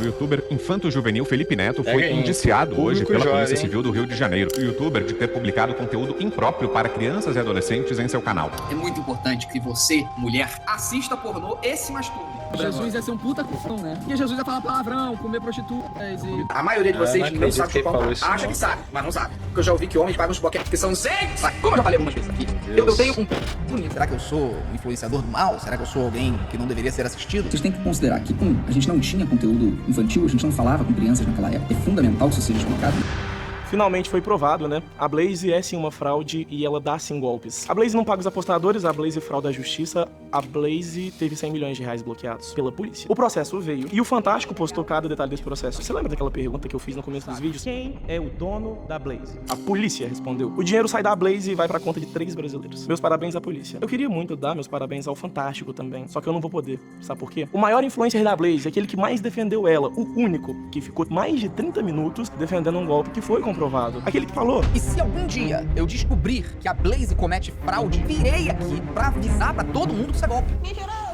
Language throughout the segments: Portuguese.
O youtuber infanto-juvenil Felipe Neto foi indiciado hoje pela Polícia Civil do Rio de Janeiro. O youtuber de ter publicado conteúdo impróprio para crianças e adolescentes em seu canal. É muito importante que você, mulher, assista pornô e se masturbe. Jesus ia ser um puta cristão, né? Porque Jesus ia falar palavrão, comer prostitutas e... A maioria de vocês não sabe o pão, acha que sabe, mas não sabe. Porque eu já ouvi que homens pagam os boquetes que são sem. Como eu já falei algumas vezes aqui, eu tenho um bonito. Será que eu sou um influenciador do mal? Será que eu sou alguém que não deveria ser assistido? Vocês têm que considerar que, a gente não tinha conteúdo infantil, a gente não falava com crianças naquela época. É fundamental isso ser explicado. Finalmente foi provado, né? A Blaze é sim uma fraude e ela dá sim golpes. A Blaze não paga os apostadores, a Blaze frauda a justiça, a Blaze teve 100 milhões de reais bloqueados pela polícia. O processo veio e o Fantástico postou cada detalhe desse processo. Você lembra daquela pergunta que eu fiz no começo dos vídeos? Quem é o dono da Blaze? A polícia respondeu. O dinheiro sai da Blaze e vai pra conta de 3 brasileiros. Meus parabéns à polícia. Eu queria muito dar meus parabéns ao Fantástico também, só que eu não vou poder. Sabe por quê? O maior influencer da Blaze, aquele que mais defendeu ela, o único que ficou mais de 30 minutos defendendo um golpe que foi comprovado. Aquele que falou. E se algum dia eu descobrir que a Blaze comete fraude, virei aqui pra avisar pra todo mundo que isso é golpe.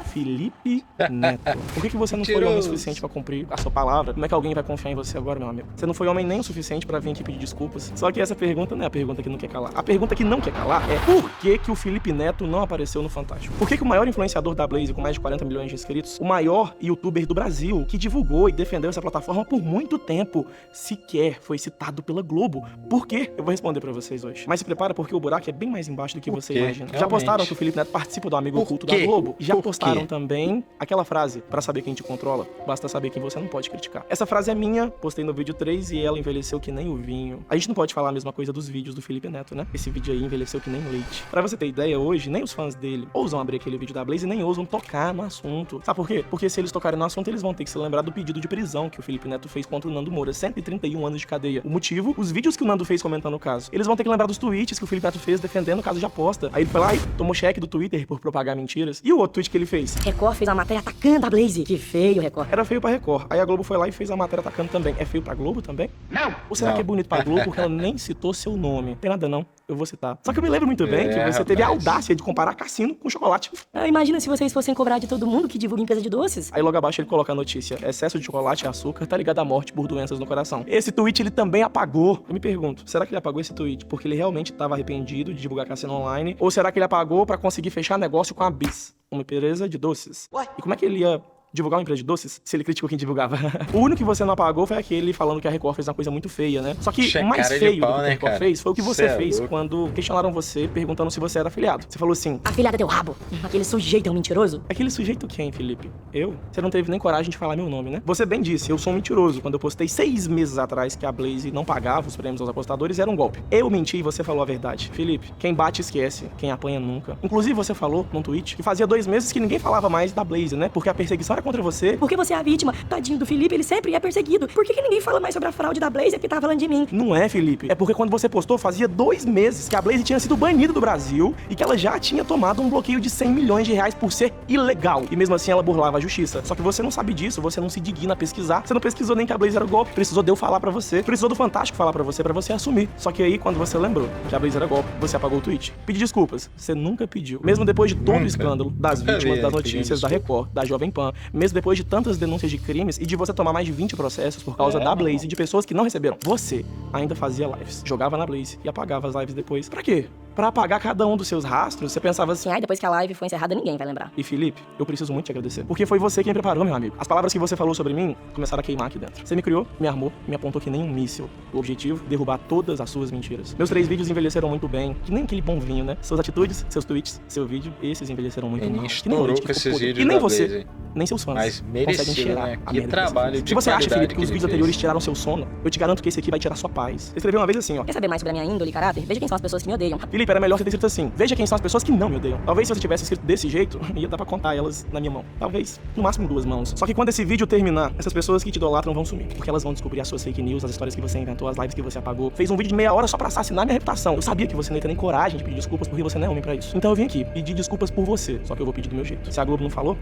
Felipe Neto. Por que você não foi homem o suficiente pra cumprir a sua palavra? Como é que alguém vai confiar em você agora, meu amigo? Você não foi homem nem o suficiente pra vir aqui pedir desculpas. Só que essa pergunta não é a pergunta que não quer calar. A pergunta que não quer calar é por que o Felipe Neto não apareceu no Fantástico? Por que o maior influenciador da Blaze, com mais de 40 milhões de inscritos, o maior youtuber do Brasil, que divulgou e defendeu essa plataforma por muito tempo, sequer foi citado pela Globo? Por quê? Eu vou responder pra vocês hoje. Mas se prepara porque o buraco é bem mais embaixo do que você imagina. Realmente. Já postaram que o Felipe Neto participa do Amigo Oculto da Globo? Já postaram também aquela frase, pra saber quem te controla, basta saber quem você não pode criticar. Essa frase é minha, postei no vídeo 3 e ela envelheceu que nem o vinho. A gente não pode falar a mesma coisa dos vídeos do Felipe Neto, né? Esse vídeo aí envelheceu que nem leite. Pra você ter ideia, hoje, nem os fãs dele ousam abrir aquele vídeo da Blaze e nem ousam tocar no assunto. Sabe por quê? Porque se eles tocarem no assunto, eles vão ter que se lembrar do pedido de prisão que o Felipe Neto fez contra o Nando Moura, 131 anos de cadeia. O motivo, os vídeos que o Nando fez comentando o caso. Eles vão ter que lembrar dos tweets que o Felipe Neto fez defendendo o caso de aposta. Aí ele foi lá e tomou cheque do Twitter por propagar mentiras. E o outro tweet que ele fez? Record fez uma matéria atacando a Blaze. Que feio, Record. Era feio pra Record. Aí a Globo foi lá e fez a matéria atacando também. É feio pra Globo também? Não! Ou será que é bonito pra Globo porque ela nem citou seu nome? Tem nada não, eu vou citar. Só que eu me lembro muito bem que você teve a audácia de comparar cassino com chocolate. Imagina se vocês fossem cobrar de todo mundo que divulga empresa de doces. Aí logo abaixo ele coloca a notícia: excesso de chocolate e açúcar tá ligado à morte por doenças no coração. Esse tweet ele também apagou. Eu me pergunto, será que ele apagou esse tweet porque ele realmente estava arrependido de divulgar cassino online? Ou será que ele apagou pra conseguir fechar negócio com a Bis, uma empresa de doces? E como é que ele ia divulgar uma empresa de doces se ele criticou quem divulgava? O único que você não apagou foi aquele falando que a Record fez uma coisa muito feia, né? Só que o mais feio do que a Record fez foi o que você fez quando questionaram você perguntando se você era afiliado. Você falou assim: afiliado é teu rabo. Aquele sujeito é um mentiroso. Aquele sujeito quem, Felipe? Eu? Você não teve nem coragem de falar meu nome, né? Você bem disse, eu sou um mentiroso. Quando eu postei 6 meses atrás que a Blaze não pagava os prêmios aos apostadores, era um golpe. Eu menti e você falou a verdade. Felipe, quem bate esquece, quem apanha nunca. Inclusive você falou num tweet que fazia 2 meses que ninguém falava mais da Blaze, né? Porque a perseguição era contra você. Porque você é a vítima. Tadinho do Felipe, ele sempre é perseguido. Por que ninguém fala mais sobre a fraude da Blaze? É porque tá falando de mim. Não é, Felipe. É porque quando você postou, fazia 2 meses que a Blaze tinha sido banida do Brasil e que ela já tinha tomado um bloqueio de 100 milhões de reais por ser ilegal. E mesmo assim ela burlava a justiça. Só que você não sabe disso, você não se digna a pesquisar. Você não pesquisou nem que a Blaze era golpe. Precisou de eu falar pra você. Precisou do Fantástico falar pra você assumir. Só que aí, quando você lembrou que a Blaze era golpe, você apagou o tweet. Pedir desculpas. Você nunca pediu. Mesmo depois de todo o escândalo das vítimas, das notícias, da Record, da Jovem Pan, mesmo depois de tantas denúncias de crimes e de você tomar mais de 20 processos por causa da Blaze e de pessoas que não receberam, você ainda fazia lives, jogava na Blaze e apagava as lives depois. Pra quê? Pra apagar cada um dos seus rastros. Você pensava assim: depois que a live foi encerrada, ninguém vai lembrar. E Felipe, eu preciso muito te agradecer, porque foi você quem preparou, meu amigo. As palavras que você falou sobre mim começaram a queimar aqui dentro. Você me criou, me armou, me apontou que nem um míssil. O objetivo, derrubar todas as suas mentiras. Meus 3 vídeos envelheceram muito bem, que nem aquele bom vinho, né? Suas atitudes, seus tweets, seu vídeo, esses envelheceram muito mal. Que nem leite, e nem você, nem seus fãs conseguem cheirar, né? Que trabalho de Se você acha, Felipe, que os vídeos anteriores tiraram seu sono, eu te garanto que esse aqui vai tirar sua paz. Você escreveu uma vez assim, ó: quer saber mais sobre a minha índole e caráter? Veja quem são as pessoas que me odeiam. Felipe, era melhor você ter escrito assim: veja quem são as pessoas que não me odeiam. Talvez se você tivesse escrito desse jeito, ia dar pra contar elas na minha mão. Talvez, no máximo 2 mãos. Só que quando esse vídeo terminar, essas pessoas que te idolatram vão sumir. Porque elas vão descobrir as suas fake news, as histórias que você inventou, as lives que você apagou. Fez um vídeo de meia hora só pra assassinar minha reputação. Eu sabia que você não ia ter nem coragem de pedir desculpas porque você não é homem pra isso. Então eu vim aqui pedir desculpas por você. Só que eu vou pedir do meu jeito. Se a Globo não falou,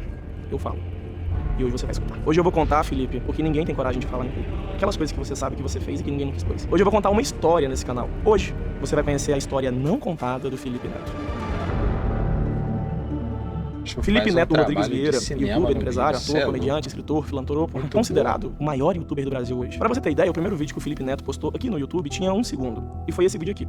eu falo. E hoje você vai escutar. Hoje eu vou contar, Felipe, o que ninguém tem coragem de falar em público. Aquelas coisas que você sabe que você fez e que ninguém nunca expôs. Hoje eu vou contar uma história nesse canal. Hoje você vai conhecer a história não contada do Felipe Neto. Felipe Neto um Rodrigues trabalho de Vieira, cinema youtuber, no empresário, vídeo, ator, cê é comediante, escritor, filantropo, Muito considerado o maior youtuber do Brasil hoje. Pra você ter ideia, o primeiro vídeo que o Felipe Neto postou aqui no YouTube tinha 1 segundo. E foi esse vídeo aqui.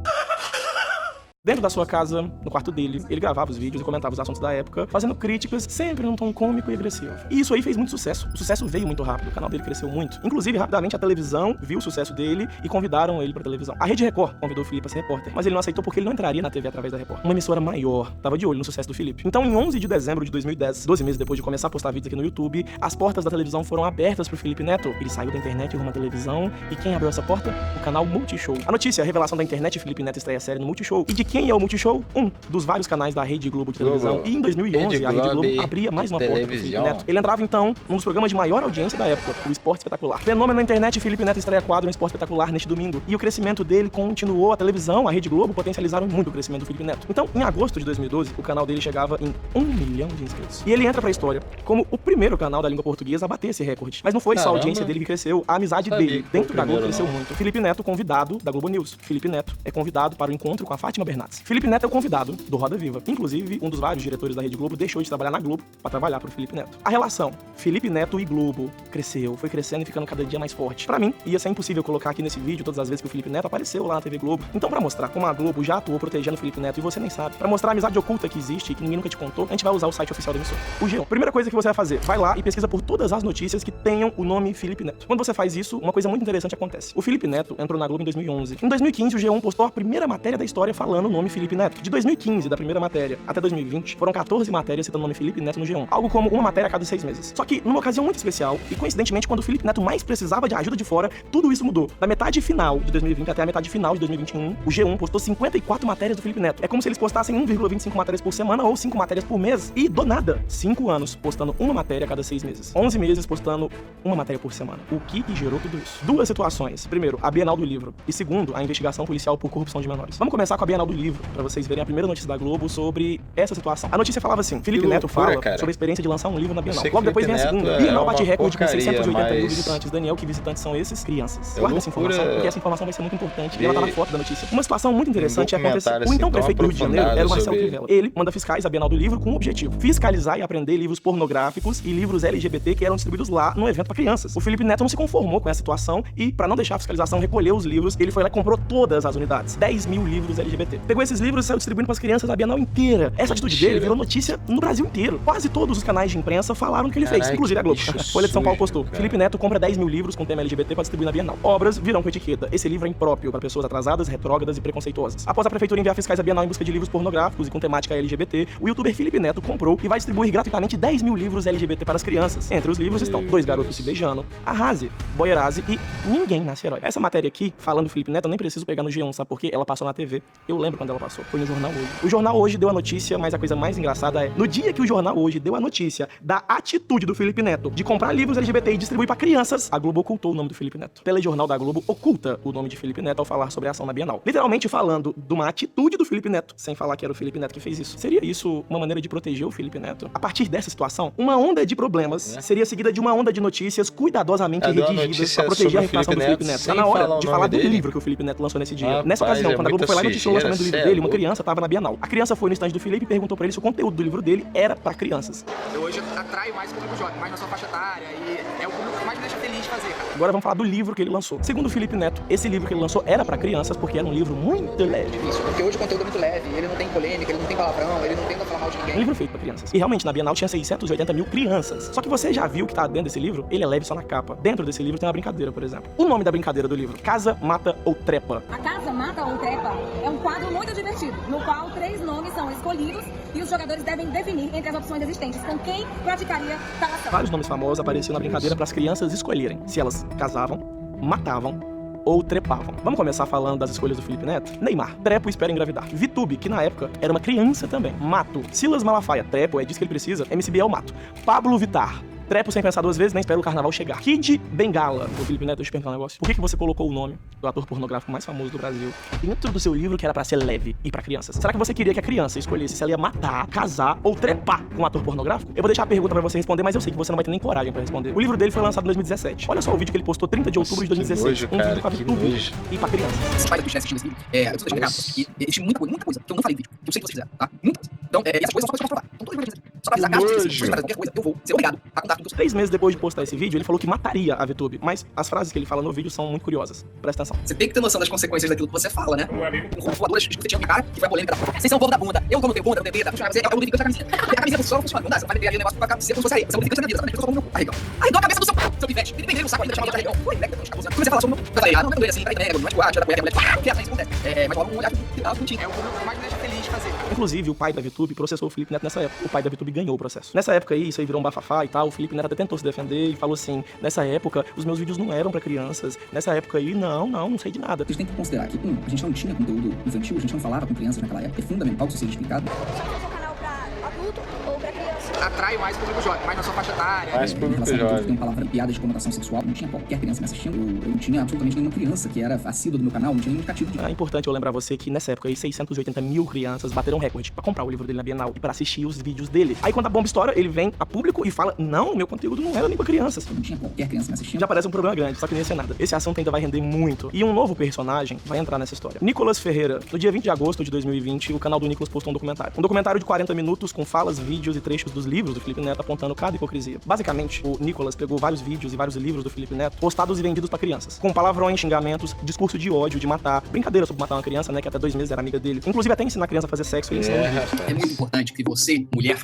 Dentro da sua casa, no quarto dele, ele gravava os vídeos e comentava os assuntos da época, fazendo críticas sempre num tom cômico e agressivo. E isso aí fez muito sucesso. O sucesso veio muito rápido, o canal dele cresceu muito. Inclusive, rapidamente, a televisão viu o sucesso dele e convidaram ele pra televisão. A Rede Record convidou o Felipe a ser repórter, mas ele não aceitou porque ele não entraria na TV através da Record. Uma emissora maior tava de olho no sucesso do Felipe. Então, em 11 de dezembro de 2010, 12 meses depois de começar a postar vídeos aqui no YouTube, as portas da televisão foram abertas pro Felipe Neto. Ele saiu da internet rumo à televisão. E quem abriu essa porta? O canal Multishow. A notícia, a revelação da internet, Felipe Neto estreia a série no Multishow. E de quem é o Multishow? Um dos vários canais da Rede Globo de televisão. E em 2011, a Rede Globo abria mais uma porta pro Felipe Neto. Ele entrava, então, num dos programas de maior audiência da época, o Esporte Espetacular. Fenômeno na internet, Felipe Neto estreia quadro no Esporte Espetacular neste domingo. E o crescimento dele continuou. A televisão, a Rede Globo potencializaram muito o crescimento do Felipe Neto. Então, em agosto de 2012, o canal dele chegava em 1 milhão de inscritos. E ele entra pra história como o primeiro canal da língua portuguesa a bater esse recorde. Mas não foi só a audiência dele que cresceu, a amizade dele dentro da Globo cresceu muito. Felipe Neto, convidado da Globo News. Felipe Neto é convidado para o encontro com a Fátima Bernardes. Felipe Neto é o convidado do Roda Viva. Inclusive, um dos vários diretores da Rede Globo deixou de trabalhar na Globo para trabalhar pro Felipe Neto. A relação Felipe Neto e Globo cresceu, foi crescendo e ficando cada dia mais forte. Pra mim, ia ser impossível colocar aqui nesse vídeo todas as vezes que o Felipe Neto apareceu lá na TV Globo. Então, pra mostrar como a Globo já atuou protegendo o Felipe Neto e você nem sabe, pra mostrar a amizade oculta que existe e que ninguém nunca te contou, a gente vai usar o site oficial da emissora, o G1. Primeira coisa que você vai fazer, vai lá e pesquisa por todas as notícias que tenham o nome Felipe Neto. Quando você faz isso, uma coisa muito interessante acontece. O Felipe Neto entrou na Globo em 2011. Em 2015, o G1 postou a primeira matéria da história falando o nome Felipe Neto. De 2015, da primeira matéria, até 2020, foram 14 matérias citando o nome Felipe Neto no G1. Algo como uma matéria a cada 6 meses. Só que, numa ocasião muito especial, e coincidentemente, quando o Felipe Neto mais precisava de ajuda de fora, tudo isso mudou. Da metade final de 2020 até a metade final de 2021, o G1 postou 54 matérias do Felipe Neto. É como se eles postassem 1,25 matérias por semana ou 5 matérias por mês. E, do nada, 5 anos postando uma matéria a cada 6 meses. 11 meses postando uma matéria por semana. O que gerou tudo isso? Duas situações. Primeiro, a Bienal do Livro. E segundo, a investigação policial por corrupção de menores. Vamos começar com a Bienal do Livro, pra vocês verem a primeira notícia da Globo sobre essa situação. A notícia falava assim, Felipe Neto fala sobre a experiência de lançar um livro na Bienal. Logo depois vem a segunda. Bienal bate recorde com 680 mil visitantes. Daniel, que visitantes são esses? Crianças. Guarda essa informação, porque essa informação vai ser muito importante. E ela tá na foto da notícia. Uma situação muito interessante aconteceu. O então prefeito do Rio de Janeiro era o Marcelo Crivella. Ele manda fiscais à Bienal do Livro com o objetivo fiscalizar e aprender livros pornográficos e livros LGBT que eram distribuídos lá no evento para crianças. O Felipe Neto não se conformou com essa situação e, para não deixar a fiscalização recolher os livros, ele foi lá e comprou todas as unidades. 10 mil livros LGBT. Pegou esses livros e saiu distribuindo para as crianças da Bienal inteira. Essa atitude dele virou notícia no Brasil inteiro. Quase todos os canais de imprensa falaram o que ele fez, inclusive a Globo. Folha de São Paulo postou. Felipe Neto compra 10 mil livros com tema LGBT para distribuir na Bienal. Obras virão com etiqueta. Esse livro é impróprio para pessoas atrasadas, retrógradas e preconceituosas. Após a prefeitura enviar fiscais à Bienal em busca de livros pornográficos e com temática LGBT, o youtuber Felipe Neto comprou e vai distribuir gratuitamente 10 mil livros LGBT para as crianças. Entre os livros estão Dois Garotos Se Beijando, Arrase, Boierase e Ninguém Nasce Herói. Essa matéria aqui, falando do Felipe Neto, eu nem preciso pegar no G1, sabe por quê? Ela passou na TV. Eu lembro quando ela passou. Foi no Jornal Hoje. O Jornal Hoje deu a notícia, mas a coisa mais engraçada é, no dia que o Jornal Hoje deu a notícia da atitude do Felipe Neto de comprar livros LGBT e distribuir para crianças, a Globo ocultou o nome do Felipe Neto. O telejornal da Globo oculta o nome de Felipe Neto ao falar sobre a ação na Bienal. Literalmente falando de uma atitude do Felipe Neto, sem falar que era o Felipe Neto que fez isso. Seria isso uma maneira de proteger o Felipe Neto? A partir dessa situação, uma onda de problemas seria seguida de uma onda de notícias cuidadosamente redigidas para proteger a reputação do Felipe Neto. Tá na hora de falar do livro que o Felipe Neto lançou nesse dia. Nessa ocasião, quando a Globo foi lá e noticiou o lançamento do livro dele, uma criança tava na Bienal. A criança foi no estande do Felipe e perguntou pra ele se o conteúdo do livro dele era pra crianças. Eu hoje atraio mais o público jovem, mais na sua faixa etária, e é o público que mais me deixa feliz de fazer, cara. Agora vamos falar do livro que ele lançou. Segundo o Felipe Neto, esse livro que ele lançou era pra crianças porque era um livro muito leve. Isso, porque hoje o conteúdo é muito leve, ele não tem polêmica, ele não tem palavrão, ele não tenta falar mal de ninguém. Um livro feito pra crianças. E realmente, na Bienal tinha 680 mil crianças. Só que você já viu que tá dentro desse livro? Ele é leve só na capa. Dentro desse livro tem uma brincadeira, por exemplo. O nome da brincadeira do livro: Casa, Mata ou Trepa. A Casa, Mata ou Trepa é um quadro muito divertido, no qual 3 nomes são escolhidos e os jogadores devem definir entre as opções existentes com quem praticaria tal ação. Vários nomes famosos apareciam na brincadeira para as crianças escolherem se elas casavam, matavam ou trepavam. Vamos começar falando das escolhas do Felipe Neto? Neymar, trepo, espera engravidar. Vitube, que na época era uma criança também. Mato. Silas Malafaia, trepo, é disso que ele precisa. MC Biel, mato. Pablo Vittar, trepo sem pensar 2 vezes, nem espero o carnaval chegar. Kid Bengala. Ô Felipe Neto, deixa eu perguntar um negócio. Por que você colocou o nome do ator pornográfico mais famoso do Brasil dentro do seu livro que era pra ser leve e pra crianças? Será que você queria que a criança escolhesse se ela ia matar, casar ou trepar com um ator pornográfico? Eu vou deixar a pergunta pra você responder, mas eu sei que você não vai ter nem coragem pra responder. O livro dele foi lançado em 2017. Olha só o vídeo que ele postou 30 de outubro de 2016. Nojo, um vídeo pra YouTube e pra crianças. Esses pais que estão assistindo esse vídeo, eu preciso deixar um recado, que existe muita coisa que eu não falei no vídeo, que eu sei que vocês fizeram, tá? Muita coisa. Então, essas coisas são só coisas pra provar. Então, todas as coisas Só pra avisar caso de você fazer qualquer coisa, eu vou ser obrigado a contar tudo. 3 meses depois de postar esse vídeo, ele falou que mataria a VTube. Mas as frases que ele fala no vídeo são muito curiosas. Presta atenção. Você tem que ter noção das consequências daquilo que você fala, né? Um voador que você tinha na cara, que foi a polêmica. Vocês são o povo da bunda. Eu como tenho bunda, eu tenho teta, funcionar você, é o lubrificante da camisinha. A camisinha funciona, funciona. Não dá, você vai meter ali o negócio com a camiseta como se fosse areia. Você é o lubrificante da vida, sabe? Eu só como meu cu. Arregão a cabeça do seu pivete. Ele vendeu o saco ainda, chamava de arregão. Oi, moleque, eu tô comecei a falar sobre o meu... Eu falei, não é doer assim, peraí, não é de guarda, tira a cueca, mulher. O que é isso acontece? Mas rola um olhar bonitinho. É o que mais me deixa feliz de fazer. Inclusive, o pai da VTube processou o Felipe Neto nessa época. O pai da VTube ganhou o processo. Nessa época aí, isso aí virou um bafafá e tal. O Felipe Neto até tentou se defender e falou assim: nessa época, os meus vídeos não eram pra crianças. Nessa época aí, não sei de nada. Vocês têm que considerar que, a gente não tinha conteúdo infantil, a gente não falava com crianças naquela época. É fundamental que isso seja explicado. Você faz um canal pra adulto ou pra criança? Atrai mais público jovem, mais na sua faixa etária. Mais público jovem. Tem palavra piada de conotação sexual, não tinha qualquer criança me assistindo. Eu não tinha absolutamente nenhuma criança que era assídua do meu canal, não tinha nenhum indicativo de... É importante eu lembrar você que nessa época aí 680 mil crianças bateram recorde pra comprar o livro dele na Bienal e pra assistir os vídeos dele. Aí quando a bomba estoura, ele vem a público e fala: não, meu conteúdo não era nem pra crianças. Não tinha qualquer criança me assistindo. Já parece um problema grande, só que nem ia ser nada. Esse assunto ainda vai render muito. E um novo personagem vai entrar nessa história. Nicolas Ferreira. No dia 20 de agosto de 2020, o canal do Nicolas postou um documentário. Um documentário de 40 minutos com falas, vídeos e trechos dos livros do Felipe Neto apontando cada hipocrisia. Basicamente, o Nicolas pegou vários vídeos e vários livros do Felipe Neto postados e vendidos pra crianças. Com palavrões, xingamentos, discurso de ódio, de matar, brincadeira sobre matar uma criança, né, que até 2 meses era amiga dele. Inclusive até ensinar a criança a fazer sexo, ele ensinou. É muito importante que você, mulher,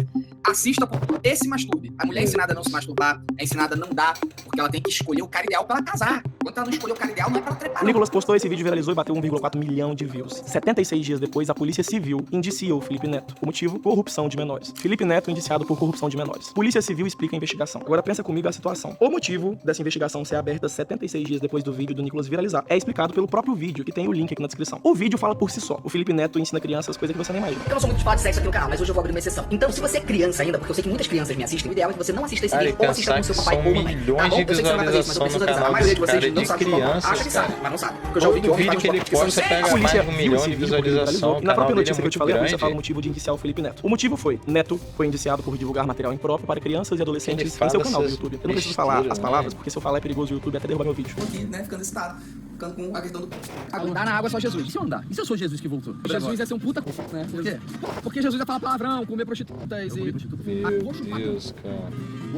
assista e se masturbe. A mulher é ensinada a não se masturbar, é ensinada a não dar, porque ela tem que escolher o cara ideal pra ela casar. Quando ela não escolher o cara ideal, não é pra ela trepar. O Nicolas postou esse vídeo, viralizou e bateu 1,4 milhão de views. 76 dias depois, a Polícia Civil indicia o Felipe Neto. O motivo? Corrupção de menores. Felipe Neto indiciado por corrupção de menores. Polícia Civil explica a investigação. Agora pensa comigo a situação. O motivo dessa investigação ser aberta 76 dias depois do vídeo do Nicolas viralizar é explicado pelo próprio vídeo, que tem o link aqui na descrição. O vídeo fala por si só. O Felipe Neto ensina crianças coisas que você nem imagina. Eu não sou muito de falar de sexo aqui no canal, mas hoje eu vou abrir uma exceção. Então, se você é criança ainda, porque eu sei que muitas crianças me assistem, o ideal é que você não assista esse vídeo ou assista com seu papai ou mamãe. Milhões de visualizações no canal a maioria de desse vocês cara não de sabe, crianças, acha que cara. sabe, mas não sabe. Porque eu já ouvi que Todo vídeo que ele posta pega mais de 1 milhão de visualizações. E na própria notícia que eu te falei, a polícia grande. fala o motivo de indiciar o Felipe Neto. O motivo foi: Neto foi indiciado por divulgar material impróprio para crianças e adolescentes em seu canal do YouTube. Eu não preciso falar as palavras, porque se eu falar é perigoso o YouTube até derrubar meu vídeo. Aqui, né, ficando excitado, ficando com a questão do... Andar na água é só Jesus. E se eu andar? E se eu sou Jesus que voltou? Jesus ia ser um puta né? Por quê? Porque Jesus ia falar palavrão, comer prostitutas e... Meu Deus, cara.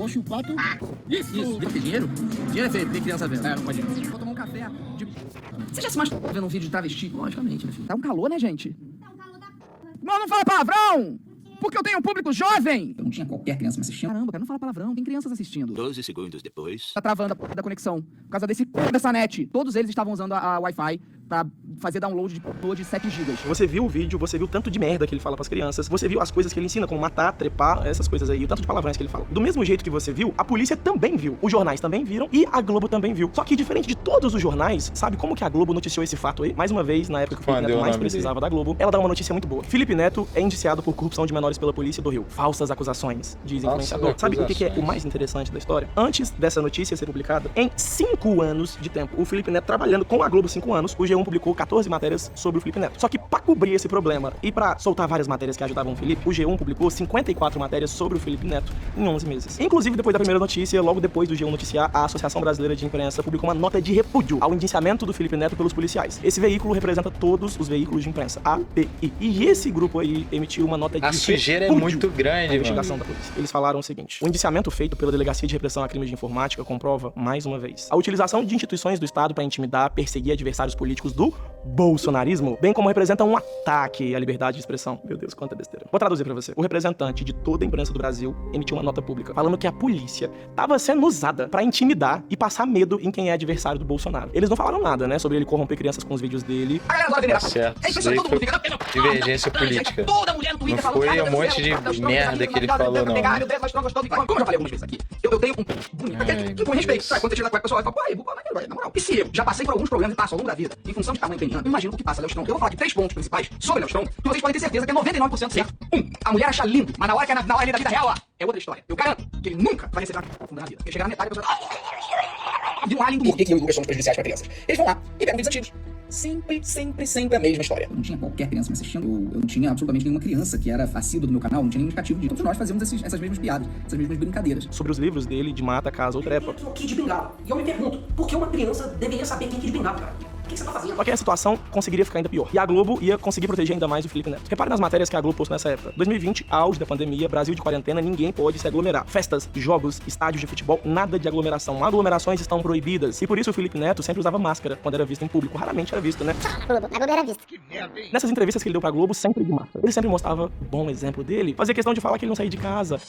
Oxo, 4... Isso! Tem dinheiro? Dinheiro é feio, tem criança vendo. É, pode ir. Vou tomar um café de... Você já se masturbou vendo um vídeo de travesti? Logicamente, né, filho? Tá um calor, né, gente? Mas não fala palavrão! Porque eu tenho um público jovem! Eu não tinha qualquer criança me assistindo. Caramba, cara, não fala palavrão, tem crianças assistindo. 12 segundos depois. Tá travando da conexão por causa dessa net. Todos eles estavam usando a Wi-Fi pra fazer download de 7 GB. Você viu o vídeo, você viu o tanto de merda que ele fala pras crianças, você viu as coisas que ele ensina, como matar, trepar, essas coisas aí, o tanto de palavrões que ele fala. Do mesmo jeito que você viu, a polícia também viu, os jornais também viram e a Globo também viu. Só que diferente de todos os jornais, sabe como que a Globo noticiou esse fato aí? Mais uma vez, na época que o Felipe Neto mais precisava da Globo, ela dá uma notícia muito boa. Felipe Neto é indiciado por corrupção de menores pela polícia do Rio. Falsas acusações, diz influenciador. Sabe o que é o mais interessante da história? Antes dessa notícia ser publicada, em 5 anos de tempo, o Felipe Neto trabalhando com a Globo 5 anos, o G1 publicou 14 matérias sobre o Felipe Neto. Só que pra cobrir esse problema e pra soltar várias matérias que ajudavam o Felipe, o G1 publicou 54 matérias sobre o Felipe Neto em 11 meses. Inclusive, depois da primeira notícia, logo depois do G1 noticiar, a Associação Brasileira de Imprensa publicou uma nota de repúdio ao indiciamento do Felipe Neto pelos policiais. Esse veículo representa todos os veículos de imprensa, API. E esse grupo aí emitiu uma nota de repúdio. A sujeira é muito grande, mano. Investigação da polícia. Eles falaram o seguinte: o indiciamento feito pela Delegacia de Repressão a Crimes de Informática comprova, mais uma vez, a utilização de instituições do Estado para intimidar, perseguir adversários políticos do bolsonarismo, bem como representa um ataque à liberdade de expressão. Meu Deus, quanta besteira. Vou traduzir pra você. O representante de toda a imprensa do Brasil emitiu uma nota pública falando que a polícia estava sendo usada pra intimidar e passar medo em quem é adversário do Bolsonaro. Eles não falaram nada, né, sobre ele corromper crianças com os vídeos dele. Tá certo. Isso aí foi divergência política. Não foi um monte de merda que ele falou, não. Como eu já falei algumas vezes aqui, eu tenho um com respeito. Sabe, quando você chega com a pessoa, fala, pô, aí, na moral. E se eu já passei por alguns problemas e passo ao longo da vida, em função de tamanho peniano, imagina o que passa Léo Stronda. Eu vou falar de 3 pontos principais sobre Léo Stronda, que vocês podem ter certeza que é 99% certo. 1. A mulher acha lindo, mas na hora que é na hora da vida real, é outra história. Eu garanto que ele nunca vai receber uma profunda na vida. Ele chegar na metade, a pessoa vira um alien do mundo. Por que eu e o Lucas somos prejudiciais para crianças? Eles vão lá e pegam vídeos antigos. Sempre a mesma história. Eu não tinha qualquer criança me assistindo, eu não tinha absolutamente nenhuma criança que era assídua do meu canal, não tinha nenhum indicativo de... Todos nós fazíamos essas mesmas piadas, essas mesmas brincadeiras. Sobre os livros dele de Mata, Casa ou Trepa. Kid Bengala. E eu me pergunto, por que uma criança deveria saber quem é Kid Bengala, cara? O que você tá fazendo? Só que a situação conseguiria ficar ainda pior. E a Globo ia conseguir proteger ainda mais o Felipe Neto. Repare nas matérias que a Globo postou nessa época. 2020, auge da pandemia, Brasil de quarentena, ninguém pode se aglomerar. Festas, jogos, estádios de futebol, nada de aglomeração. Aglomerações estão proibidas. E por isso o Felipe Neto sempre usava máscara quando era visto em público. Raramente era visto, né? Na Globo era visto. Nessas entrevistas que ele deu pra Globo, sempre de máscara. Ele sempre mostrava o bom exemplo dele. Fazia questão de falar que ele não saía de casa.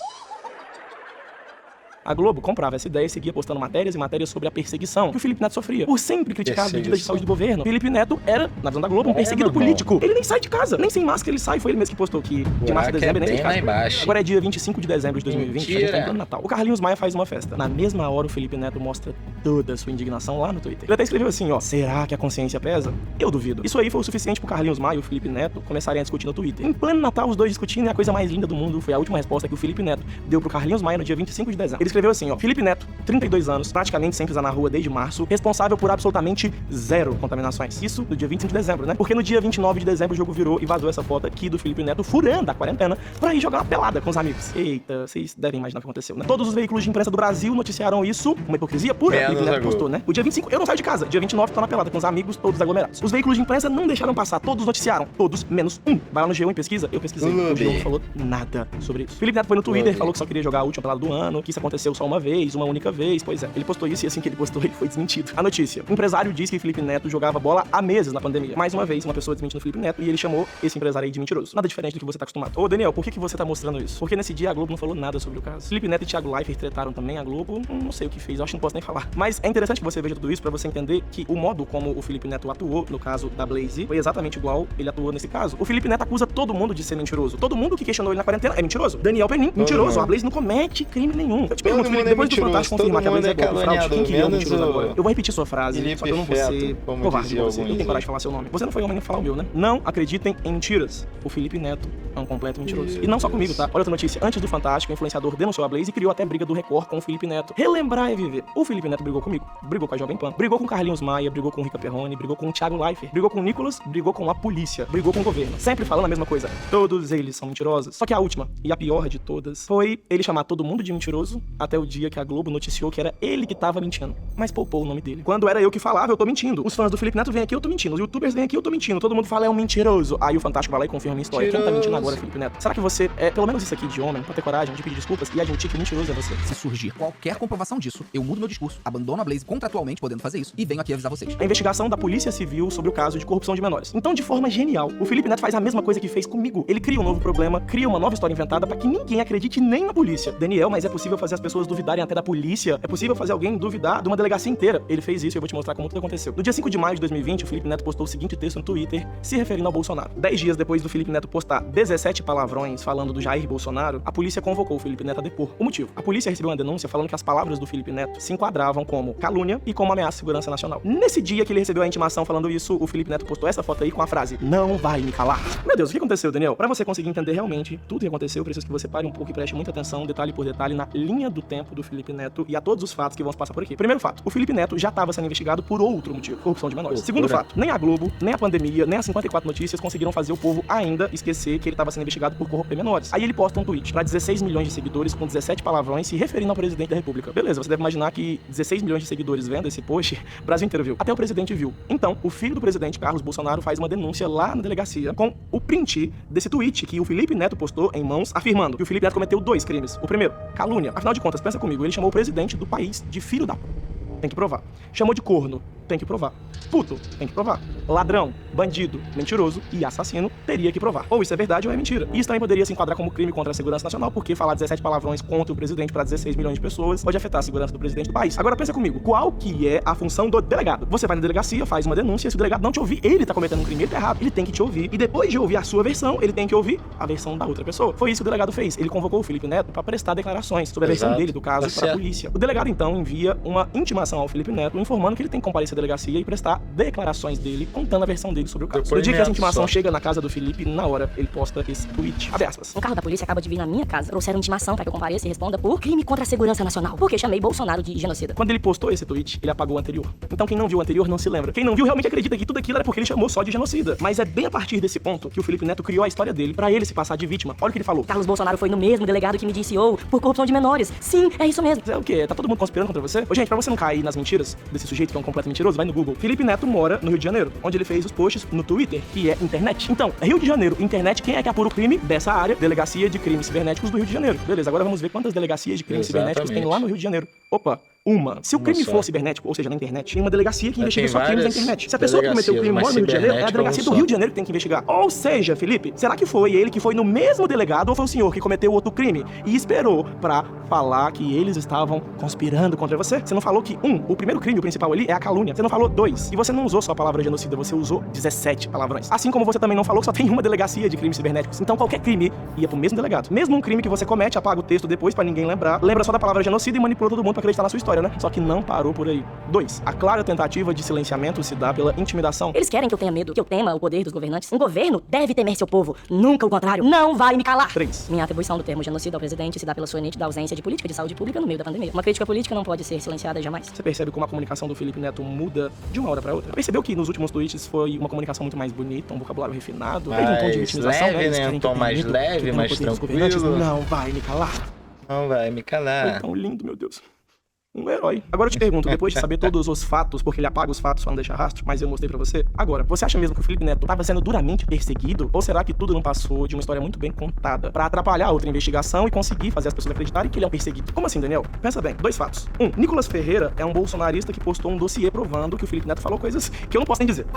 A Globo comprava essa ideia e seguia postando matérias e matérias sobre a perseguição que o Felipe Neto sofria. Por sempre criticar as medidas de saúde do governo, Felipe Neto era, na visão da Globo, um perseguido político. Ele nem sai de casa, nem sem máscara ele sai. Foi ele mesmo que postou que de março a dezembro nem sai de casa. Agora é dia 25 de dezembro de 2020, a gente tá entrando no Natal. O Carlinhos Maia faz uma festa. Na mesma hora, o Felipe Neto mostra toda a sua indignação lá no Twitter. Ele até escreveu assim, ó, será que a consciência pesa? Eu duvido. Isso aí foi o suficiente pro Carlinhos Maia e o Felipe Neto começarem a discutir no Twitter. Em pleno Natal, os dois discutindo e a coisa mais linda do mundo foi a última resposta que o Felipe Neto deu pro Carlinhos Maia no dia 25 de dezembro. Ele escreveu assim, ó, Felipe Neto, 32 anos, praticamente sem pisar na rua desde março, responsável por absolutamente 0 contaminações. Isso no dia 25 de dezembro, né? Porque no dia 29 de dezembro o jogo virou e vazou essa foto aqui do Felipe Neto furando a quarentena pra ir jogar uma pelada com os amigos. Eita, vocês devem imaginar o que aconteceu, né? Todos os veículos de imprensa do Brasil noticiaram isso, uma hipocrisia pura. Felipe Neto postou, né? O dia 25 eu não saio de casa, dia 29 tô na pelada com os amigos, todos aglomerados. Os veículos de imprensa não deixaram passar, todos noticiaram, todos, menos um. Vai lá no G1 e pesquisa, eu pesquisei, o G1 não falou nada sobre isso. Felipe Neto foi no Twitter, falou que só queria jogar a última pelada do ano, que isso aconteceu só uma vez, uma única vez, pois é. Ele postou isso e assim que ele postou, ele foi desmentido. A notícia. O empresário diz que Felipe Neto jogava bola há meses na pandemia. Mais uma vez, uma pessoa desmentindo o Felipe Neto e ele chamou esse empresário aí de mentiroso. Nada diferente do que você tá acostumado. Ô, Daniel, por que você tá mostrando isso? Porque nesse dia a Globo não falou nada sobre o caso. Felipe Neto e Thiago Leifert tretaram também a Globo. Não sei o que fez, eu acho que não posso nem falar. Mas é interessante que você veja tudo isso pra você entender que o modo como o Felipe Neto atuou no caso da Blaze foi exatamente igual ele atuou nesse caso. O Felipe Neto acusa todo mundo de ser mentiroso. Todo mundo que questionou ele na quarentena é mentiroso. Daniel Penin, mentiroso. A Blaze não comete crime nenhum. Eu te pergunto, Felipe, depois do Fantástico confirmar que a Blaze é golpe, fraude, quem que é o mentiroso agora? Eu vou repetir sua frase, só que eu não vou ser covarde com você. Eu tenho coragem de falar seu nome. Você não foi homem nem falar o meu, né? Não acreditem em mentiras. O Felipe Neto é um completo mentiroso. E não só comigo, tá? Olha outra notícia. Antes do Fantástico, o influenciador denunciou a Blaze e criou até briga do Record com o Felipe Neto. Relembrar é viver. O Felipe Neto brigou comigo, brigou com a Jovem Pan, brigou com Carlinhos Maia, brigou com Rica Perrone, brigou com o Thiago Leifert, brigou com o Nicolas, brigou com a polícia, brigou com o governo. Sempre falando a mesma coisa. Todos eles são mentirosos. Só que a última, e a pior de todas, foi ele chamar todo mundo de mentiroso até o dia que a Globo noticiou que era ele que tava mentindo. Mas poupou o nome dele. Quando era eu que falava, eu tô mentindo. Os fãs do Felipe Neto vêm aqui, eu tô mentindo. Os youtubers vêm aqui, eu tô mentindo. Todo mundo fala, é um mentiroso. Aí o Fantástico vai lá e confirma a minha história. Quem tá mentindo agora é Felipe Neto? Será que você é pelo menos isso aqui de homem, pra ter coragem de pedir desculpas e admitir que o mentiroso é você? Se surgir qualquer comprovação disso, eu mudo meu discurso, abandono a Blaze contratualmente podendo fazer isso e venho aqui avisar vocês. A investigação da Polícia Civil sobre o caso de corrupção de menores. Então, de forma genial, o Felipe Neto faz a mesma coisa que fez comigo. Ele cria um novo problema, cria uma nova história inventada pra que ninguém acredite nem na polícia. Daniel, mas é possível fazer as pessoas duvidarem até da polícia? É possível fazer alguém duvidar de uma delegacia inteira? Ele fez isso e eu vou te mostrar como tudo aconteceu. No dia 5 de maio de 2020, o Felipe Neto postou o seguinte texto no Twitter, se referindo ao Bolsonaro. 10 dias depois do Felipe Neto postar 17 palavrões falando do Jair Bolsonaro, a polícia convocou o Felipe Neto a depor. O motivo? A polícia recebeu uma denúncia falando que as palavras do Felipe Neto se enquadravam como calúnia e como ameaça à segurança nacional. Nesse dia que ele recebeu a intimação falando isso, o Felipe Neto postou essa foto aí com a frase, não vai me calar. Meu Deus, o que aconteceu, Daniel? Pra você conseguir entender realmente tudo o que aconteceu, eu preciso que você pare um pouco e preste muita atenção, detalhe por detalhe, na linha do tempo do Felipe Neto e a todos os fatos que vamos passar por aqui. Primeiro fato, o Felipe Neto já estava sendo investigado por outro motivo, corrupção de menores. Segundo fato, nem a Globo, nem a pandemia, nem as 54 notícias conseguiram fazer o povo ainda esquecer que ele estava sendo investigado por corromper menores. Aí ele posta um tweet pra 16 milhões de seguidores com 17 palavrões se referindo ao presidente da República. Beleza, você deve imaginar que 16 milhões de seguidores vendo esse post, o Brasil inteiro viu. Até o presidente viu. Então, o filho do presidente, Carlos Bolsonaro, faz uma denúncia lá na delegacia com o print desse tweet que o Felipe Neto postou em mãos, afirmando que o Felipe Neto cometeu 2 crimes. O primeiro, calúnia. Afinal de contas, pensa comigo, ele chamou o presidente do país de filho da... Tem que provar. Chamou de corno. Tem que provar. Puto, tem que provar. Ladrão, bandido, mentiroso e assassino, teria que provar. Ou isso é verdade ou é mentira. Isso também poderia se enquadrar como crime contra a segurança nacional, porque falar 17 palavrões contra o presidente para 16 milhões de pessoas pode afetar a segurança do presidente do país. Agora pensa comigo, qual que é a função do delegado? Você vai na delegacia, faz uma denúncia, se o delegado não te ouvir, ele tá cometendo um crime, ele tá errado. Ele tem que te ouvir. E depois de ouvir a sua versão, ele tem que ouvir a versão da outra pessoa. Foi isso que o delegado fez. Ele convocou o Felipe Neto para prestar declarações sobre a versão dele do caso para a polícia. O delegado então envia uma intimação ao Felipe Neto, informando que ele tem que comparecer à delegacia e prestar declarações dele, contando a versão dele sobre o caso. No dia que essa intimação chega na casa do Felipe, na hora, ele posta esse tweet. Abre aspas. Um carro da polícia acaba de vir na minha casa. Trouxeram intimação pra que eu compareça e responda por crime contra a segurança nacional. Porque chamei Bolsonaro de genocida. Quando ele postou esse tweet, ele apagou o anterior. Então quem não viu o anterior não se lembra. Quem não viu realmente acredita que tudo aquilo era porque ele chamou só de genocida. Mas é bem a partir desse ponto que o Felipe Neto criou a história dele pra ele se passar de vítima. Olha o que ele falou. Carlos Bolsonaro foi no mesmo delegado que me indiciou por corrupção de menores. Sim, é isso mesmo. É o quê? Tá todo mundo conspirando contra você? Ô, gente, pra você não cair nas mentiras desse sujeito que é um completo mentiroso, mentiroso, vai no Google. Felipe Neto mora no Rio de Janeiro, onde ele fez os posts no Twitter, que é internet. Então, Rio de Janeiro, internet, quem é que apura o crime dessa área? Delegacia de Crimes Cibernéticos do Rio de Janeiro. Beleza, agora vamos ver quantas delegacias de crimes cibernéticos tem lá no Rio de Janeiro. Opa, uma. Se o crime for cibernético, ou seja, na internet, tem uma delegacia que investiga só crimes na internet. Se a pessoa que cometeu o crime mora no Rio de Janeiro, é a delegacia do Rio de Janeiro que tem que investigar. Ou seja, Felipe, será que foi ele que foi no mesmo delegado ou foi o senhor que cometeu outro crime e esperou pra falar que eles estavam conspirando contra você? Você não falou que, o primeiro crime, o principal ali, é a calúnia. Você não falou 2. E você não usou só a palavra genocida, você usou 17 palavrões. Assim como você também não falou que só tem uma delegacia de crimes cibernéticos. Então qualquer crime ia pro mesmo delegado. Mesmo um crime que você comete, apaga o texto depois pra ninguém lembrar, lembra só da palavra genocida e manipula todo mundo pra acreditar na sua história, né? Só que não parou por aí. 2. A clara tentativa de silenciamento se dá pela intimidação. Eles querem que eu tenha medo, que eu tema o poder dos governantes. Um governo deve temer seu povo, nunca o contrário. Não vai me calar. 3. Minha atribuição do termo genocida ao presidente se dá pela sua nítida ausência de política de saúde pública no meio da pandemia. Uma crítica política não pode ser silenciada jamais. Você percebe como a comunicação do Felipe Neto muda de uma hora pra outra? Percebeu que nos últimos tweets foi uma comunicação muito mais bonita, um vocabulário refinado, teve um tom de vitimização, leve, né? Um tom mais leve, mais tranquilo. Não vai me calar. Não vai me calar. Foi tão lindo, meu Deus. Um herói. Agora eu te pergunto, depois de saber todos os fatos, porque ele apaga os fatos pra não deixar rastro, mas eu mostrei pra você, agora, você acha mesmo que o Felipe Neto tava sendo duramente perseguido? Ou será que tudo não passou de uma história muito bem contada pra atrapalhar outra investigação e conseguir fazer as pessoas acreditarem que ele é um perseguido? Como assim, Daniel? Pensa bem, 2 fatos. Nicolas Ferreira é um bolsonarista que postou um dossiê provando que o Felipe Neto falou coisas que eu não posso nem dizer.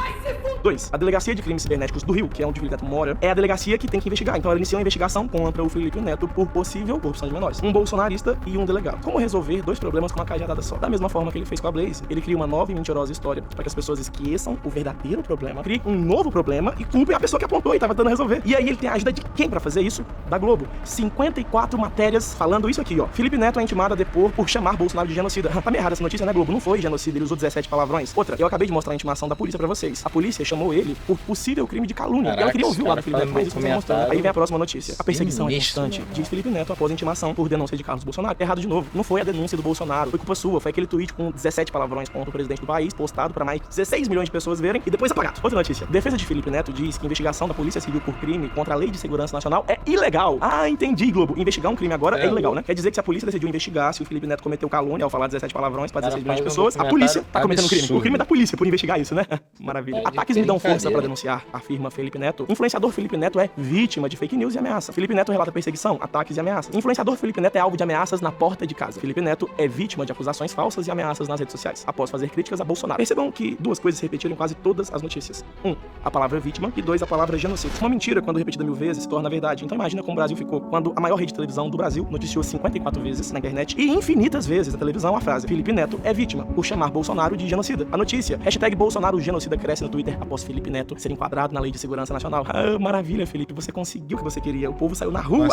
2. A Delegacia de Crimes Cibernéticos do Rio, que é onde o Felipe Neto mora, é a delegacia que tem que investigar. Então ela iniciou uma investigação contra o Felipe Neto por possível corrupção de menores. Um bolsonarista e um delegado. Como resolver 2 problemas com uma cajadada só? Da mesma forma que ele fez com a Blaze, ele cria uma nova e mentirosa história para que as pessoas esqueçam o verdadeiro problema, cria um novo problema e culpe a pessoa que apontou e tava tentando resolver. E aí ele tem a ajuda de quem pra fazer isso? Da Globo. 54 matérias falando isso aqui, ó. Felipe Neto é intimado a depor por chamar Bolsonaro de genocida. Tá meio errada essa notícia, né, Globo? Não foi genocida, ele usou 17 palavrões. Outra, eu acabei de mostrar a intimação da polícia pra vocês. A polícia chamou ele por possível crime de calúnia. Caraca, e ela queria ouvir o lado do Felipe Neto, mas isso não mostrando. Aí vem a próxima notícia. A perseguição é constante, diz Felipe Neto após a intimação por denúncia de Carlos Bolsonaro. Errado de novo. Não foi a denúncia do Bolsonaro, foi culpa sua, foi aquele tweet com 17 palavrões contra o presidente do país, postado pra mais de 16 milhões de pessoas verem e depois apagado. Outra notícia. Defesa de Felipe Neto diz que investigação da Polícia Civil por crime contra a Lei de Segurança Nacional é ilegal. Ah, entendi, Globo. Investigar um crime agora é ilegal, né? Quer dizer que se a polícia decidiu investigar se o Felipe Neto cometeu calúnia ao falar 17 palavrões pra 16 milhões de pessoas, a polícia tá cometendo crime. O crime é da polícia por investigar isso, né? Maravilha. Ataques me dão força pra denunciar, afirma Felipe Neto. Influenciador Felipe Neto é vítima de fake news e ameaça. Felipe Neto relata perseguição, ataques e ameaças. Influenciador Felipe Neto é alvo de ameaças na porta de casa. Felipe Neto é vítima de acusações falsas e ameaças nas redes sociais, após fazer críticas a Bolsonaro. Percebam que 2 coisas se repetiram em quase todas as notícias. 1. A palavra vítima e 2. A palavra genocídio. Uma mentira, quando repetida 1000 vezes, se torna verdade. Então imagina como o Brasil ficou quando a maior rede de televisão do Brasil noticiou 54 vezes na internet e infinitas vezes na televisão a frase Felipe Neto é vítima por chamar Bolsonaro de genocida. A notícia, #Bolsonaro genocida cresce no Twitter após Felipe Neto ser enquadrado na Lei de Segurança Nacional. Ah, maravilha, Felipe, você conseguiu o que você queria. O povo saiu na rua.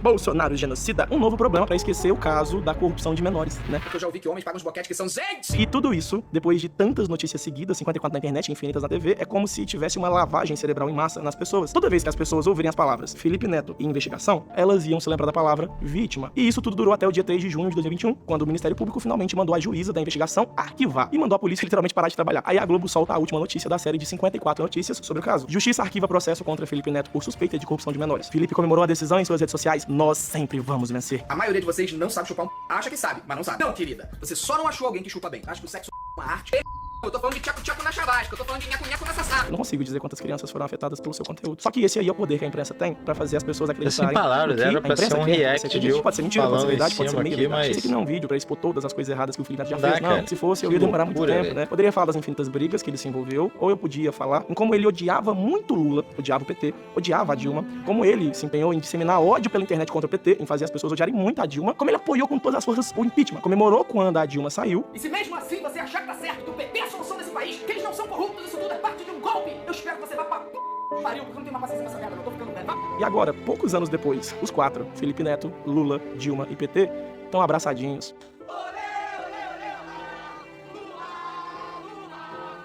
Bolsonaro genocida. Um novo problema pra esquecer o caso da corrupção de menores, né? Porque eu já ouvi que homens pagam os boquetes que são gente. E tudo isso, depois de tantas notícias seguidas, 54 na internet e infinitas na TV, é como se tivesse uma lavagem cerebral em massa nas pessoas. Toda vez que as pessoas ouvirem as palavras Felipe Neto e investigação, elas iam se lembrar da palavra vítima. E isso tudo durou até o dia 3 de junho de 2021, quando o Ministério Público finalmente mandou a juíza da investigação arquivar e mandou a polícia literalmente parar de trabalhar. Aí a Globo solta a última notícia da série de 54 notícias sobre o caso. Justiça arquiva processo contra Felipe Neto por suspeita de corrupção de menores. Felipe comemorou a decisão em suas redes sociais. Nós sempre vamos vencer. A maioria de vocês não sabe chupar acha que sabe, mas não sabe. Não, querida. Você só não achou alguém que chupa bem. Acha que o sexo é uma arte. Eu tô falando de tchaco-tchaco na chavasca, eu tô falando de nhaco-nhaco na sassá. Eu não consigo dizer quantas crianças foram afetadas pelo seu conteúdo. Só que esse aí é o poder que a imprensa tem pra fazer as pessoas acreditarem. Sem palavras, era pra ser um react de pode ser mentira, pode ser verdade, pode ser meio verdade. Esse aqui não é um vídeo pra expor todas as coisas erradas que o Felipe Neto já fez, não. Cara. Se fosse, eu ia demorar muito tempo, né? Poderia falar das infinitas brigas que ele se envolveu, ou eu podia falar em como ele odiava muito Lula, odiava o PT, odiava a Dilma, como ele se empenhou em disseminar ódio pela internet contra o PT, em fazer as pessoas odiarem muito a Dilma, como ele apoiou com todas as forças o impeachment, comemorou quando a Dilma saiu. E se mesmo assim você achar que tá certo, que o PT é a solução desse país, que eles não são corruptos, isso tudo é parte de um golpe, eu espero que você vá pra pariu, porque eu não tenho mais paciência nessa merda, não tô ficando velho. E agora, poucos anos depois, os 4, Felipe Neto, Lula, Dilma e PT, estão abraçadinhos.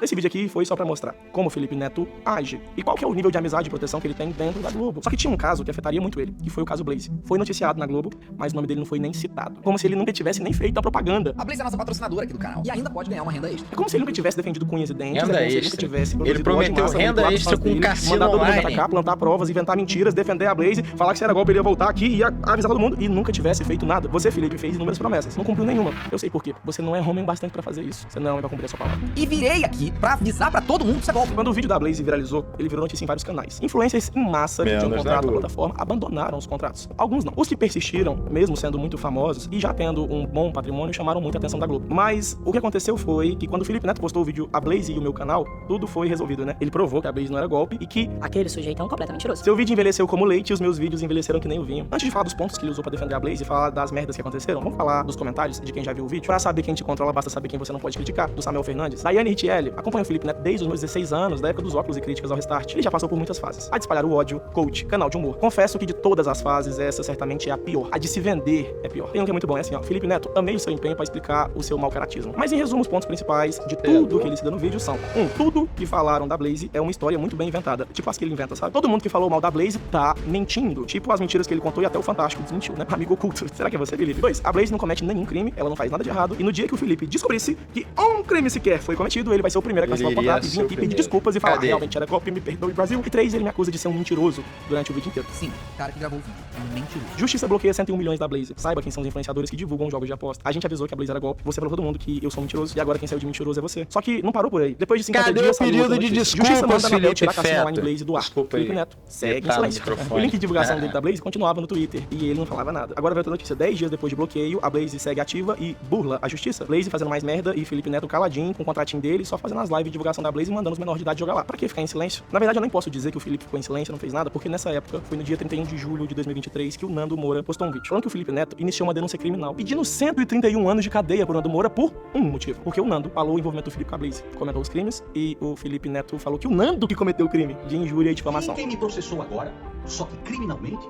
Esse vídeo aqui foi só pra mostrar como o Felipe Neto age e qual que é o nível de amizade e proteção que ele tem dentro da Globo. Só que tinha um caso que afetaria muito ele, que foi o caso Blaze. Foi noticiado na Globo, mas o nome dele não foi nem citado. Como se ele nunca tivesse nem feito a propaganda. A Blaze é a nossa patrocinadora aqui do canal e ainda pode ganhar uma renda extra. É como se ele nunca tivesse defendido cunhas e dentes. Renda é como se ele extra. nunca tivesse Ele prometeu renda extra com dele, cassino mandar todo mundo online. atacar, plantar provas, inventar mentiras, defender a Blaze, falar que se era golpe ele ia voltar aqui e ia avisar todo mundo e nunca tivesse feito nada. Você, Felipe, fez inúmeras promessas, não cumpriu nenhuma. Eu sei por quê. Você não é homem bastante pra fazer isso. Você não é homem pra cumprir a sua palavra. E virei aqui pra avisar pra todo mundo que isso é golpe. Quando o vídeo da Blaze viralizou, ele virou notícia em vários canais. Influencers em massa que tinham contrato na plataforma abandonaram os contratos. Alguns não. Os que persistiram, mesmo sendo muito famosos e já tendo um bom patrimônio, chamaram muita atenção da Globo. Mas o que aconteceu foi que quando o Felipe Neto postou o vídeo A Blaze e o Meu Canal, tudo foi resolvido, né? Ele provou que a Blaze não era golpe e que Aquele sujeito é um completo mentiroso. seu vídeo envelheceu como leite e os meus vídeos envelheceram que nem o vinho. Antes de falar dos pontos que ele usou pra defender a Blaze e falar das merdas que aconteceram, vamos falar dos comentários de quem já viu o vídeo. Pra saber quem te controla, basta saber quem você não pode criticar. Do Samuel Fernandes. Daiane Richelli acompanha o Felipe Neto desde os meus 16 anos, da época dos óculos e críticas ao Restart. Ele já passou por muitas fases. A de espalhar o ódio, coach, canal de humor. Confesso que de todas as fases, essa certamente é a pior. A de se vender é pior. Tem um que é muito bom, é assim, ó. Felipe Neto, amei o seu empenho pra explicar o seu mau caratismo. Mas em resumo, os pontos principais de tudo que ele cita no vídeo são: tudo que falaram da Blaze é uma história muito bem inventada. Tipo as que ele inventa, sabe? Todo mundo que falou mal da Blaze tá mentindo. Tipo as mentiras que ele contou e até o Fantástico desmentiu, né? Amigo oculto. Será que é você, Felipe? 2. A Blaze não comete nenhum crime, ela não faz nada de errado. E no dia que o Felipe descobrisse que um crime sequer foi cometido, ele vai ser o primeiro a cancelar o contrato e vir aqui pedir desculpas e falar: realmente era golpe, me perdoe, Brasil. E 3. Ele me acusa de ser um mentiroso durante o vídeo inteiro. Sim, o cara que gravou o vídeo é um mentiroso. Justiça bloqueia 101 milhões da Blaze. Saiba quem são os influenciadores que divulgam jogos de aposta. A gente avisou que a Blaze era golpe. Você falou todo mundo que eu sou mentiroso. E agora quem saiu de mentiroso é você. Só que não parou por aí. Depois de 50 dias, o pedido de Justiça manda desculpas, Anabel tirar Felipe Cassino Online Blaze do ar. Desculpa Felipe aí. Neto segue em Tá no silêncio. microfone. O link de divulgação dele da Blaze continuava no Twitter. E ele não falava nada. Agora veio outra notícia. 10 dias depois de bloqueio, a Blaze segue ativa e burla a justiça. Blaze fazendo mais merda e Felipe Neto caladinho, com o contratinho dele, só fazendo as lives de divulgação da Blaze e mandando os menores de idade jogar lá. Pra que ficar em silêncio? Na verdade, eu nem posso dizer que o Felipe ficou em silêncio e não fez nada, porque nessa época, foi no dia 31 de julho de 2023, que o Nando Moura postou um vídeo falando que o Felipe Neto iniciou uma denúncia criminal, pedindo 131 anos de cadeia pro Nando Moura por um motivo. Porque o Nando falou o envolvimento do Felipe com a Blaze, comentou os crimes, e o Felipe Neto falou que o Nando que cometeu o crime de injúria e difamação. Quem me processou agora, só que criminalmente,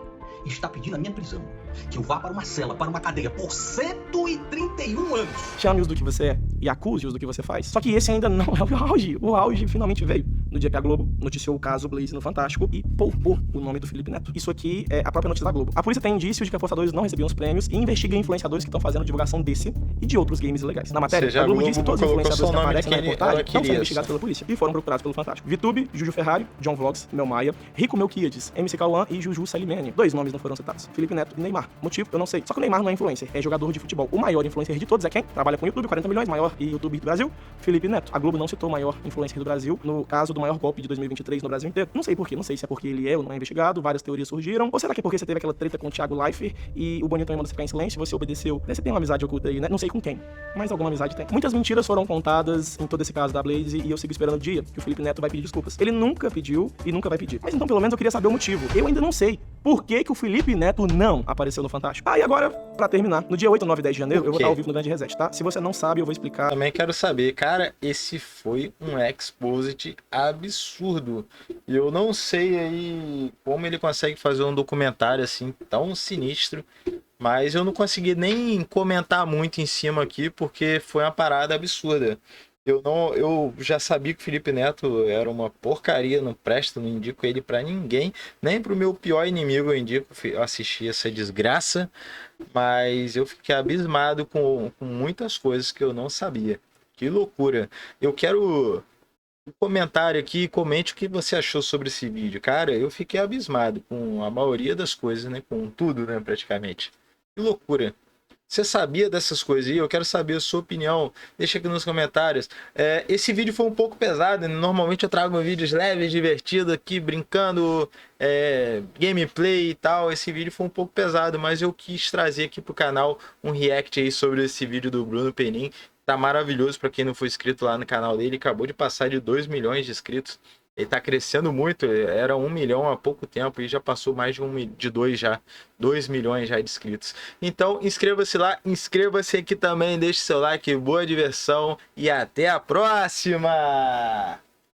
está pedindo a minha prisão. Que eu vá para uma cela, para uma cadeia, por 131 anos. Chame-os do que você é e acuse-os do que você faz. Só que esse ainda não é o auge. O auge finalmente veio no dia que a Globo noticiou o caso Blaze no Fantástico e poupou o nome do Felipe Neto. Isso aqui é a própria notícia da Globo. A polícia tem indícios de que apostadores não recebiam os prêmios e investiga influenciadores que estão fazendo divulgação desse e de outros games ilegais. Na matéria, a Globo disse que todos os influenciadores que aparecem na reportagem estão sendo investigados pela polícia e foram procurados pelo Fantástico. VTube, Juju Ferrari, John Vlogs, Mel Maia, Rico Melquiades, MC Cauã e Juju Salimene. 2 nomes não foram citados: Felipe Neto e Neymar. Motivo? Eu não sei. Só que o Neymar não é influencer, é jogador de futebol. O maior influencer de todos é quem? Trabalha com o YouTube, 40 milhões, maior e YouTube do Brasil, Felipe Neto. A Globo não citou o maior influencer do Brasil no caso do maior golpe de 2023 no Brasil inteiro. Não sei porquê, não sei se é porque ele é ou não é investigado, várias teorias surgiram, ou será que é porque você teve aquela treta com o Thiago Leifert e o Boninho também mandou você ficar em silêncio, você obedeceu. Você tem uma amizade oculta aí, né? Não sei com quem, mas alguma amizade tem. Muitas mentiras foram contadas em todo esse caso da Blaze e eu sigo esperando o dia que o Felipe Neto vai pedir desculpas. Ele nunca pediu e nunca vai pedir. Mas então pelo menos eu queria saber o motivo. Eu ainda não sei por que o Felipe Neto não apareceu no Fantástico. E agora, pra terminar, no dia 8, 9 e 10 de janeiro, eu vou estar ao vivo no Grande Reset, tá? Se você não sabe, eu vou explicar. Também quero saber, cara, esse foi um exposit absurdo. E eu não sei aí como ele consegue fazer um documentário assim tão sinistro, mas eu não consegui nem comentar muito em cima aqui, porque foi uma parada absurda. Eu já sabia que o Felipe Neto era uma porcaria, não presta, não indico ele pra ninguém, nem pro meu pior inimigo eu indico assistir essa desgraça, mas eu fiquei abismado com muitas coisas que eu não sabia. Que loucura. Eu quero um comentário aqui, comente o que você achou sobre esse vídeo. Cara, eu fiquei abismado com a maioria das coisas, né, com tudo, né, praticamente. Que loucura. Você sabia dessas coisas aí? Eu quero saber a sua opinião. Deixa aqui nos comentários. Esse vídeo foi um pouco pesado, né? Normalmente eu trago vídeos leves, divertidos aqui, brincando, gameplay e tal. Esse vídeo foi um pouco pesado, mas eu quis trazer aqui pro canal um react aí sobre esse vídeo do Bruno Penin. Tá maravilhoso para quem não foi inscrito lá no canal dele. Acabou de passar de 2 milhões de inscritos. Ele tá crescendo muito, era 1 milhão há pouco tempo e já passou mais de 2 milhões já de inscritos. Então inscreva-se lá, inscreva-se aqui também, deixe seu like, boa diversão e até a próxima!